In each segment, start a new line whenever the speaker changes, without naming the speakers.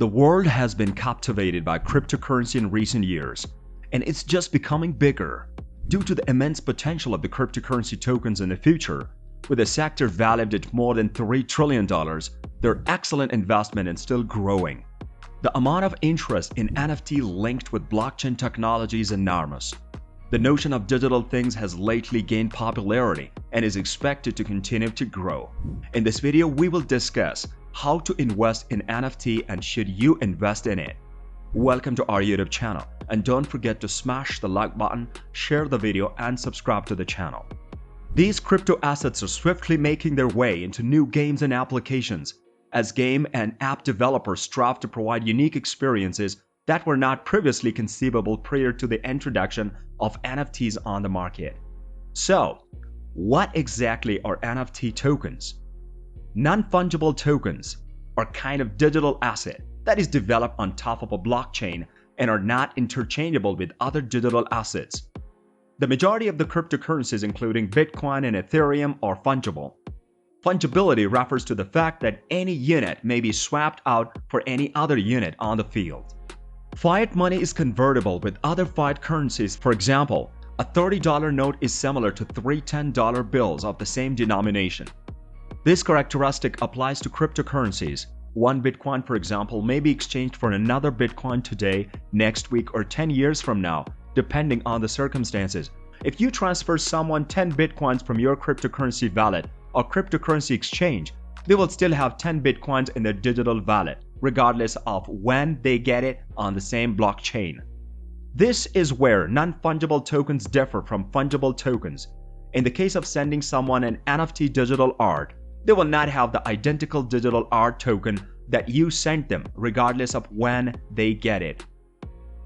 The world has been captivated by cryptocurrency in recent years, and it's just becoming bigger. Due to the immense potential of the cryptocurrency tokens in the future, with the sector valued at more than $3 trillion, they're excellent investment and still growing. The amount of interest in NFT linked with blockchain technology is enormous. The notion of digital things has lately gained popularity and is expected to continue to grow. In this video, we will discuss how to invest in NFT and should you invest in it. Welcome to our YouTube channel, and don't forget to smash the like button, share the video, and subscribe to the channel. These crypto assets are swiftly making their way into new games and applications, as game and app developers strive to provide unique experiences that were not previously conceivable prior to the introduction of NFTs on the market. So, what exactly are NFT tokens? Non-fungible tokens are kind of digital asset that is developed on top of a blockchain and are not interchangeable with other digital assets. The majority of the cryptocurrencies, including Bitcoin and Ethereum, are fungible. Fungibility refers to the fact that any unit may be swapped out for any other unit on the field. Fiat money is convertible with other fiat currencies. For example, a $30 note is similar to three $10 bills of the same denomination. This characteristic applies to cryptocurrencies. One Bitcoin, for example, may be exchanged for another Bitcoin today, next week, or 10 years from now, depending on the circumstances. If you transfer someone 10 Bitcoins from your cryptocurrency wallet or cryptocurrency exchange, they will still have 10 Bitcoins in their digital wallet, regardless of when they get it on the same blockchain. This is where non-fungible tokens differ from fungible tokens. In the case of sending someone an NFT digital art, they will not have the identical digital art token that you sent them, regardless of when they get it.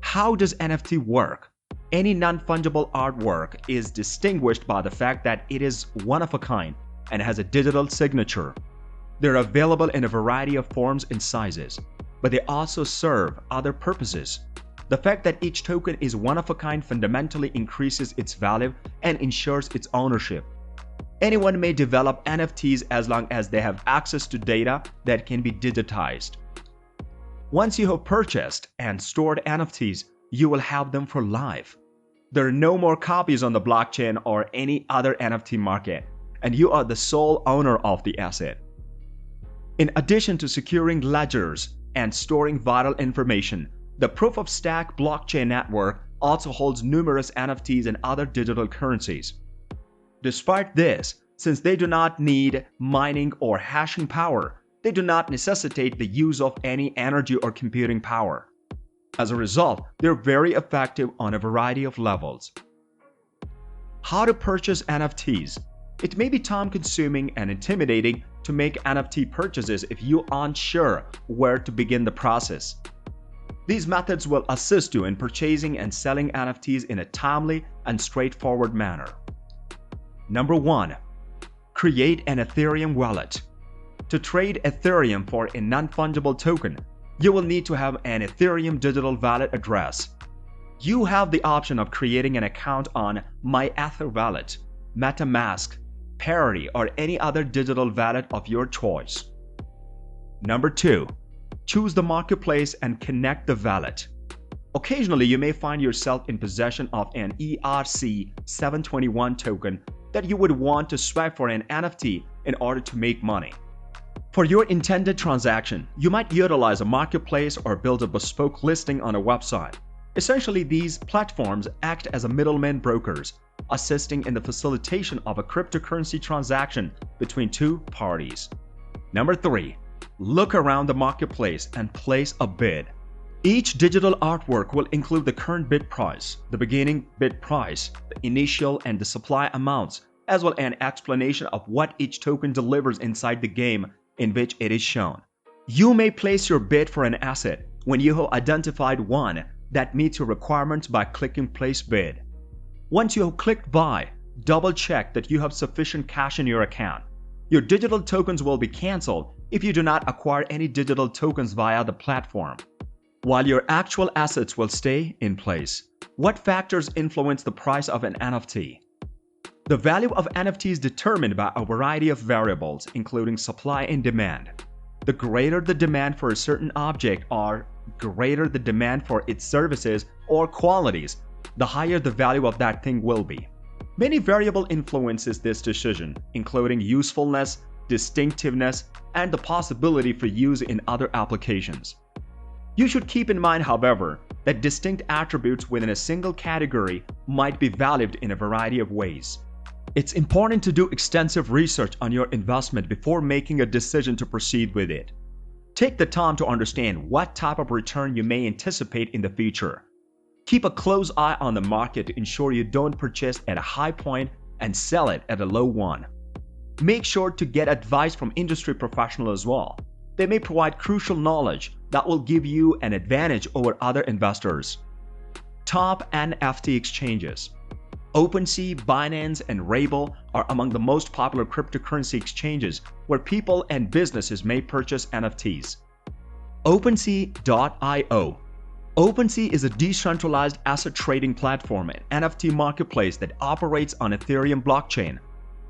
How does NFT work? Any non-fungible artwork is distinguished by the fact that it is one of a kind and has a digital signature. They're available in a variety of forms and sizes, but they also serve other purposes. The fact that each token is one of a kind fundamentally increases its value and ensures its ownership. Anyone may develop NFTs as long as they have access to data that can be digitized. Once you have purchased and stored NFTs, you will have them for life. There are no more copies on the blockchain or any other NFT market, and you are the sole owner of the asset. In addition to securing ledgers and storing vital information, the proof-of-stake blockchain network also holds numerous NFTs and other digital currencies. Despite this, since they do not need mining or hashing power, they do not necessitate the use of any energy or computing power. As a result, they're very effective on a variety of levels. How to purchase NFTs? It may be time-consuming and intimidating to make NFT purchases if you aren't sure where to begin the process. These methods will assist you in purchasing and selling NFTs in a timely and straightforward manner. Number 1. Create an Ethereum wallet. To trade Ethereum for a non-fungible token, you will need to have an Ethereum digital wallet address. You have the option of creating an account on MyEtherWallet, MetaMask, Parity, or any other digital wallet of your choice. Number 2. Choose the marketplace and connect the wallet. Occasionally, you may find yourself in possession of an ERC-721 token that you would want to swap for an NFT in order to make money. For your intended transaction, you might utilize a marketplace or build a bespoke listing on a website. Essentially, these platforms act as middlemen brokers, assisting in the facilitation of a cryptocurrency transaction between two parties. Number 3. Look around the marketplace and place a bid. Each digital artwork will include the current bid price, the beginning bid price, the initial and the supply amounts, as well as an explanation of what each token delivers inside the game in which it is shown. You may place your bid for an asset when you have identified one that meets your requirements by clicking Place Bid. Once you have clicked Buy, double-check that you have sufficient cash in your account. Your digital tokens will be cancelled if you do not acquire any digital tokens via the platform, while your actual assets will stay in place. What factors influence the price of an NFT? The value of NFT is determined by a variety of variables, including supply and demand. The greater the demand for a certain object or greater the demand for its services or qualities, the higher the value of that thing will be. Many variables influences this decision, including usefulness, distinctiveness, and the possibility for use in other applications. You should keep in mind, however, that distinct attributes within a single category might be valued in a variety of ways. It's important to do extensive research on your investment before making a decision to proceed with it. Take the time to understand what type of return you may anticipate in the future. Keep a close eye on the market to ensure you don't purchase at a high point and sell it at a low one. Make sure to get advice from industry professionals as well. They may provide crucial knowledge that will give you an advantage over other investors. Top NFT exchanges. OpenSea, Binance, and Rarible are among the most popular cryptocurrency exchanges where people and businesses may purchase NFTs. OpenSea.io. OpenSea is a decentralized asset trading platform and NFT marketplace that operates on Ethereum blockchain.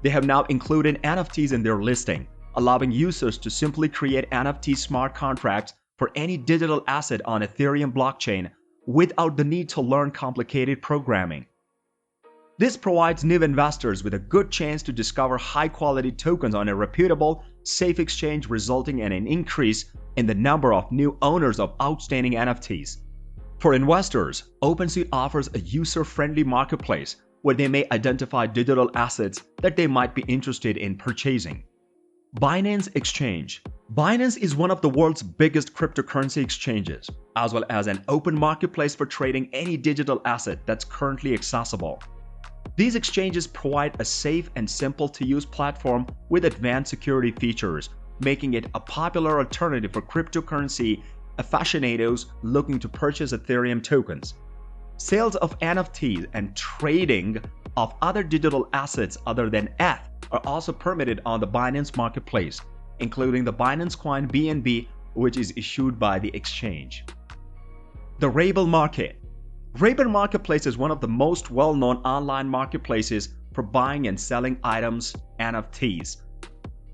They have now included NFTs in their listing, allowing users to simply create NFT smart contracts for any digital asset on Ethereum blockchain without the need to learn complicated programming. This provides new investors with a good chance to discover high-quality tokens on a reputable, safe exchange, resulting in an increase in the number of new owners of outstanding NFTs. For investors, OpenSea offers a user-friendly marketplace where they may identify digital assets that they might be interested in purchasing. Binance Exchange. Binance is one of the world's biggest cryptocurrency exchanges, as well as an open marketplace for trading any digital asset that's currently accessible. These exchanges provide a safe and simple-to-use platform with advanced security features, making it a popular alternative for cryptocurrency aficionados looking to purchase Ethereum tokens. Sales of NFTs and trading of other digital assets other than ETH are also permitted on the Binance marketplace, including the Binance Coin BNB, which is issued by the exchange. The Rarible Market. Rarible Marketplace is one of the most well-known online marketplaces for buying and selling items, NFTs.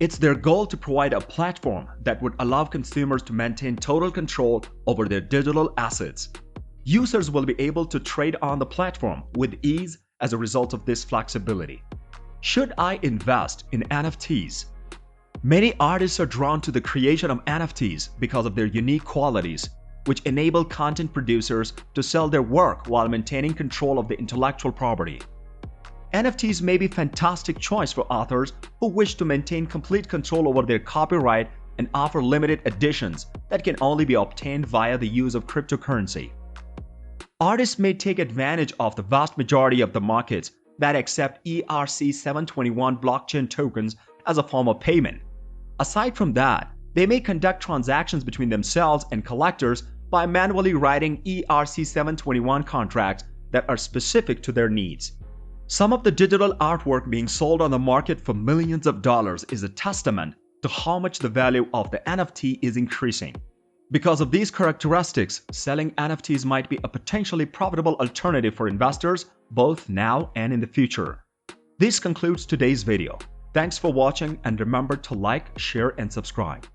It's their goal to provide a platform that would allow consumers to maintain total control over their digital assets. Users will be able to trade on the platform with ease as a result of this flexibility. Should I invest in NFTs? Many artists are drawn to the creation of NFTs because of their unique qualities, which enable content producers to sell their work while maintaining control of the intellectual property. NFTs may be a fantastic choice for authors who wish to maintain complete control over their copyright and offer limited editions that can only be obtained via the use of cryptocurrency. Artists may take advantage of the vast majority of the markets that accept ERC-721 blockchain tokens as a form of payment. Aside from that, they may conduct transactions between themselves and collectors by manually writing ERC-721 contracts that are specific to their needs. Some of the digital artwork being sold on the market for millions of dollars is a testament to how much the value of the NFT is increasing. Because of these characteristics, selling NFTs might be a potentially profitable alternative for investors both now and in the future. This concludes today's video. Thanks for watching and remember to like, share, and subscribe.